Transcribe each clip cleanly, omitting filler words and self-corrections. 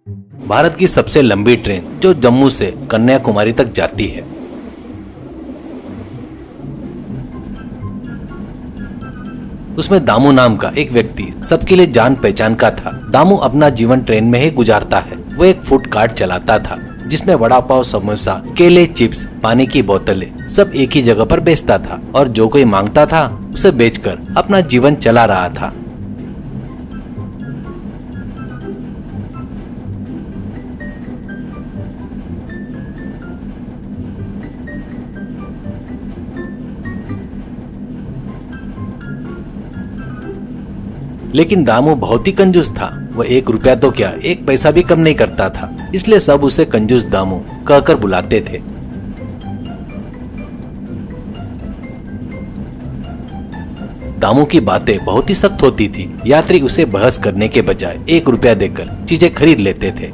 भारत की सबसे लंबी ट्रेन जो जम्मू से कन्याकुमारी तक जाती है। उसमें दामू नाम का एक व्यक्ति सबके लिए जान पहचान का था। दामू अपना जीवन ट्रेन में ही गुजारता है। वो एक फूड कार्ट चलाता था जिसमें वड़ा पाव, समोसा, केले, चिप्स, पानी की बोतलें सब एक ही जगह पर बेचता था और जो कोई मांगता था उसे बेचकर अपना जीवन चला रहा था। लेकिन दामू बहुत ही कंजूस था। वह 1 रुपया तो क्या 1 पैसा भी कम नहीं करता था, इसलिए सब उसे कंजूस दामू कहकर बुलाते थे। दामू की बातें बहुत ही सख्त होती थी। यात्री उसे बहस करने के बजाय 1 रुपया देकर चीजें खरीद लेते थे।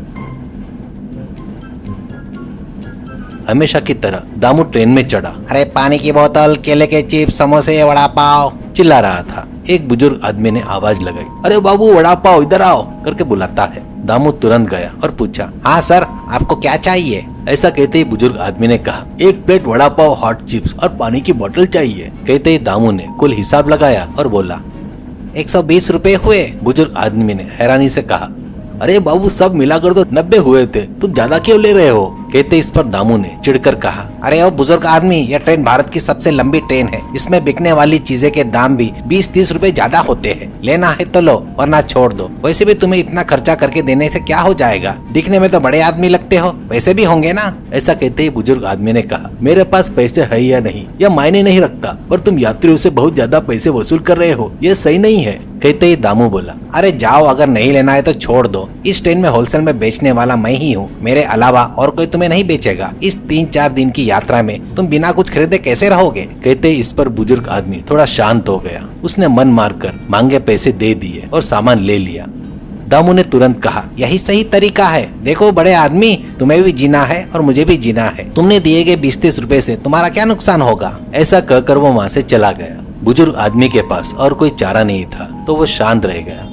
हमेशा की तरह दामू ट्रेन में चढ़ा। अरे पानी की बोतल, केले के चिप्स, समोसे, वड़ा पाव, चिल्ला रहा था। एक बुजुर्ग आदमी ने आवाज लगाई, अरे बाबू वड़ा पाव इधर आओ करके बुलाता है। दामू तुरंत गया और पूछा, हाँ सर, आपको क्या चाहिए? ऐसा कहते ही बुजुर्ग आदमी ने कहा, 1 plate vada pav, hot chips और पानी की बोतल चाहिए। कहते ही दामू ने कुल हिसाब लगाया और बोला, 120 रुपए हुए। बुजुर्ग आदमी ने हैरानी से कहा, अरे बाबू सब मिलाकर तो 90 हुए थे, तुम ज्यादा क्यों ले रहे हो? कहते इस पर दामू ने चिढ़कर कहा, अरे ओ बुजुर्ग आदमी, यह ट्रेन भारत की सबसे लंबी ट्रेन है। इसमें बिकने वाली चीजें के दाम भी 20-30 रुपए ज्यादा होते हैं। लेना है तो लो वरना छोड़ दो। वैसे भी तुम्हें इतना खर्चा करके देने से क्या हो जाएगा? दिखने में तो बड़े आदमी लगते हो, पैसे भी होंगे ना? ऐसा कहते ही बुजुर्ग आदमी ने कहा, मेरे पास पैसे है या नहीं यह मायने नहीं रखता, पर तुम यात्रियों से बहुत ज्यादा पैसे वसूल कर रहे हो, ये सही नहीं है। कहते ही दामू बोला, अरे जाओ, अगर नहीं लेना है तो छोड़ दो। इस ट्रेन में होलसेल में बेचने वाला मैं ही हूँ, मेरे अलावा और कोई तुम्हें नहीं बेचेगा। इस 3-4 दिन की यात्रा में तुम बिना कुछ खरीदे कैसे रहोगे? कहते ही इस पर बुजुर्ग आदमी थोड़ा शांत हो गया। उसने मन मारकर मांगे पैसे दे दिए और सामान ले लिया। दामू ने तुरंत कहा, यही सही तरीका है। देखो बड़े आदमी, तुम्हें भी जीना है और मुझे भी जीना है। तुमने दिए गए 20-30 रुपए से तुम्हारा क्या नुकसान होगा? ऐसा कहकर वो वहाँ से चला गया। बुजुर्ग आदमी के पास और कोई चारा नहीं था तो वो शांत रह गया।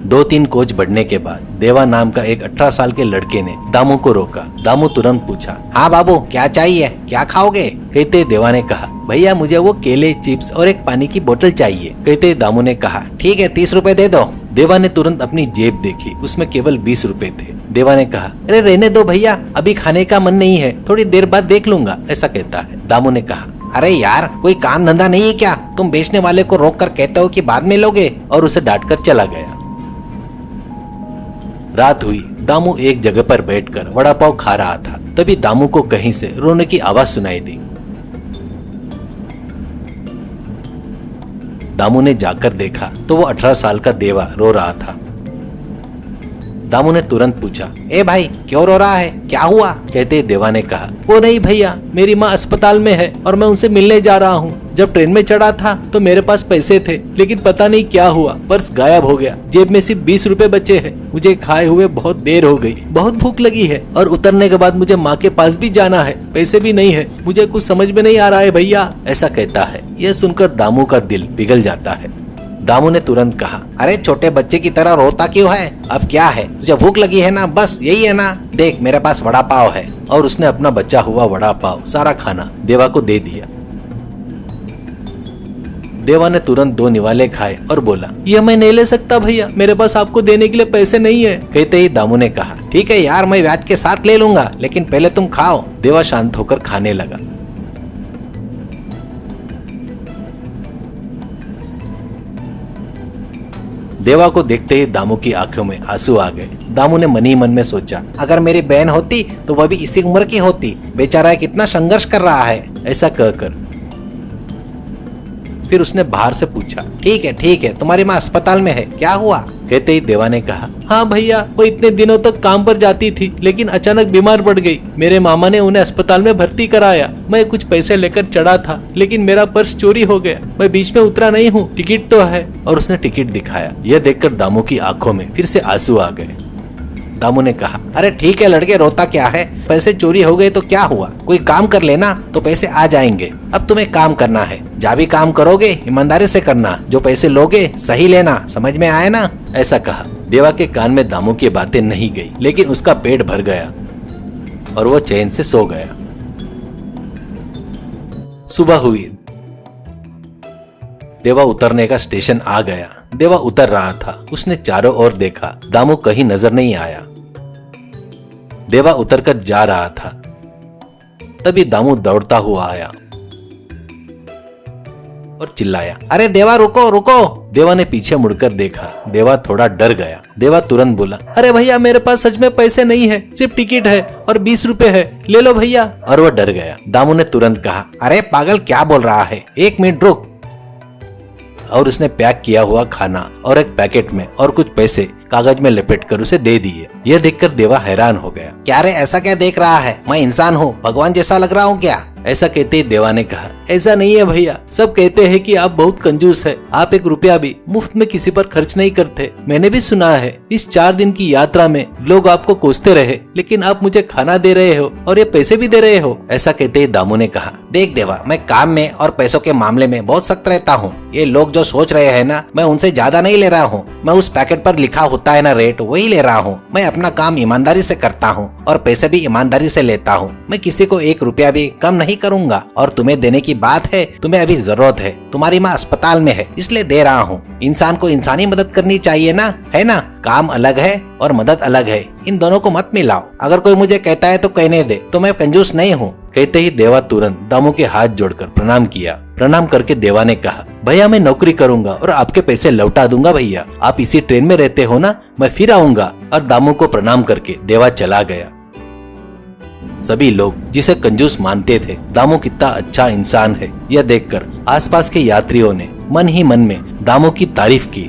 2-3 कोच बढ़ने के बाद देवा नाम का एक 18 साल के लड़के ने दामू को रोका। दामू तुरंत पूछा, हाँ बाबू, क्या चाहिए? क्या खाओगे? कहते देवा ने कहा, भैया मुझे वो केले, चिप्स और एक पानी की बोतल चाहिए। कहते दामू ने कहा, ठीक है 30 रुपए दे दो। देवा ने तुरंत अपनी जेब देखी, उसमें केवल 20 रुपए थे। देवा ने कहा, अरे रहने दो भैया, अभी खाने का मन नहीं है, थोड़ी देर बाद देख लूंगा। ऐसा कहता है। दामू ने कहा, अरे यार, कोई काम धंधा नहीं है क्या? तुम बेचने वाले को रोक कर कहते हो कि बाद में लोगे, और उसे डांट कर चला गया। रात हुई। दामू एक जगह पर बैठकर वड़ा पाव खा रहा था। तभी दामू को कहीं से रोने की आवाज सुनाई दी। दामू ने जाकर देखा तो वो 18 साल का देवा रो रहा था। दामू ने तुरंत पूछा, ए भाई, क्यों रो रहा है? क्या हुआ? कहते देवा ने कहा, वो नहीं भैया, मेरी माँ अस्पताल में है और मैं उनसे मिलने जा रहा हूँ। जब ट्रेन में चढ़ा था तो मेरे पास पैसे थे, लेकिन पता नहीं क्या हुआ, पर्स गायब हो गया। जेब में सिर्फ 20 रुपए बचे हैं। मुझे खाए हुए बहुत देर हो गई, बहुत भूख लगी है और उतरने के बाद मुझे माँ के पास भी जाना है, पैसे भी नहीं है। मुझे कुछ समझ में नहीं आ रहा है भैया। ऐसा कहता है। यह सुनकर दामू का दिल पिघल जाता है। दामू ने तुरंत कहा, अरे छोटे बच्चे की तरह रोता क्यों है? अब क्या है, तुझे भूख लगी है ना? बस यही है ना? देख मेरे पास वड़ा पाव है। और उसने अपना बचा हुआ वड़ा पाव सारा खाना देवा को दे दिया। देवा ने तुरंत 2 निवाले खाए और बोला, यह मैं नहीं ले सकता भैया, मेरे पास आपको देने के लिए पैसे नहीं है। कहते ही दामू ने कहा, ठीक है यार, मैं ब्याज के साथ ले लूंगा, लेकिन पहले तुम खाओ। देवा शांत होकर खाने लगा। देवा को देखते ही दामू की आंखों में आंसू आ गए। दामू ने मन ही मन में सोचा, अगर मेरी बहन होती तो वह भी इसी उम्र की होती। बेचारा कितना संघर्ष कर रहा है। ऐसा कहकर फिर उसने बाहर से पूछा, ठीक है, तुम्हारी माँ अस्पताल में है, क्या हुआ? कहते ही देवा ने कहा, हाँ भैया, वो इतने दिनों तक काम पर जाती थी, लेकिन अचानक बीमार पड़ गई। मेरे मामा ने उन्हें अस्पताल में भर्ती कराया। मैं कुछ पैसे लेकर चढ़ा था, लेकिन मेरा पर्स चोरी हो गया। मैं बीच में उतरा नहीं हूँ, टिकट तो है। और उसने टिकट दिखाया। यह देखकर दामू की आंखों में फिर से आंसू आ गए। दामू ने कहा। अरे ठीक है लड़के, रोता क्या है, पैसे चोरी हो गए तो क्या हुआ, कोई काम कर लेना तो पैसे आ जाएंगे। अब तुम्हें काम करना है, जहाँ भी काम करोगे ईमानदारी से करना, जो पैसे लोगे सही लेना, समझ में आया ना? ऐसा कहा। देवा के कान में दामू की बातें नहीं गई, लेकिन उसका पेट भर गया और वो चैन से सो गया। सुबह हुई। देवा उतरने का स्टेशन आ गया। देवा उतर रहा था, उसने चारों ओर देखा, दामू कहीं नजर नहीं आया। देवा उतरकर जा रहा था, तभी दामू दौड़ता हुआ आया और चिल्लाया, अरे देवा रुको रुको। देवा ने पीछे मुड़कर देखा। देवा थोड़ा डर गया। देवा तुरंत बोला, अरे भैया मेरे पास सच में पैसे नहीं है, सिर्फ टिकट है और 20 रुपए है, ले लो भैया। और वह डर गया। दामू ने तुरंत कहा, अरे पागल क्या बोल रहा है, 1 मिनट रुक। और उसने पैक किया हुआ खाना और एक पैकेट में और कुछ पैसे कागज में लपेटकर उसे दे दिए। यह देखकर देवा हैरान हो गया। क्या रे, ऐसा क्या देख रहा है, मैं इंसान हूँ, भगवान जैसा लग रहा हूँ क्या? ऐसा कहते ही देवा ने कहा, ऐसा नहीं है भैया, सब कहते हैं कि आप बहुत कंजूस है, आप 1 रुपया भी मुफ्त में किसी पर खर्च नहीं करते। मैंने भी सुना है इस 4 दिन की यात्रा में लोग आपको कोसते रहे, लेकिन आप मुझे खाना दे रहे हो और ये पैसे भी दे रहे हो। ऐसा कहते ही दामू ने कहा, देख देवा, मैं काम में और पैसों के मामले में बहुत सख्त रहता हूँ। ये लोग जो सोच रहे हैं ना, मैं उनसे ज्यादा नहीं ले रहा हूँ। मैं उस पैकेट पर लिखा होता है ना रेट, वही ले रहा हूँ। मैं अपना काम ईमानदारी से करता हूँ और पैसे भी ईमानदारी से लेता हूँ। मैं किसी को 1 रुपया भी कम नहीं करूँगा। और तुम्हें देने की बात है, तुम्हें अभी जरूरत है, तुम्हारी माँ अस्पताल में है, इसलिए दे रहा हूँ। इंसान को इंसानी मदद करनी चाहिए ना, है ना? काम अलग है और मदद अलग है, इन दोनों को मत मिलाओ। अगर कोई मुझे कहता है तो कहने दे, तो मैं कंजूस नहीं हूँ। कहते ही देवा तुरंत दामू के हाथ जोड़कर प्रणाम किया। प्रणाम करके देवा ने कहा, भैया मैं नौकरी करूंगा और आपके पैसे लौटा दूंगा भैया। आप इसी ट्रेन में रहते हो ना, मैं फिर आऊंगा। और दामू को प्रणाम करके देवा चला गया। सभी लोग जिसे कंजूस मानते थे, दामू कितना अच्छा इंसान है यह देखकर आसपास के यात्रियों ने मन ही मन में दामू की तारीफ की।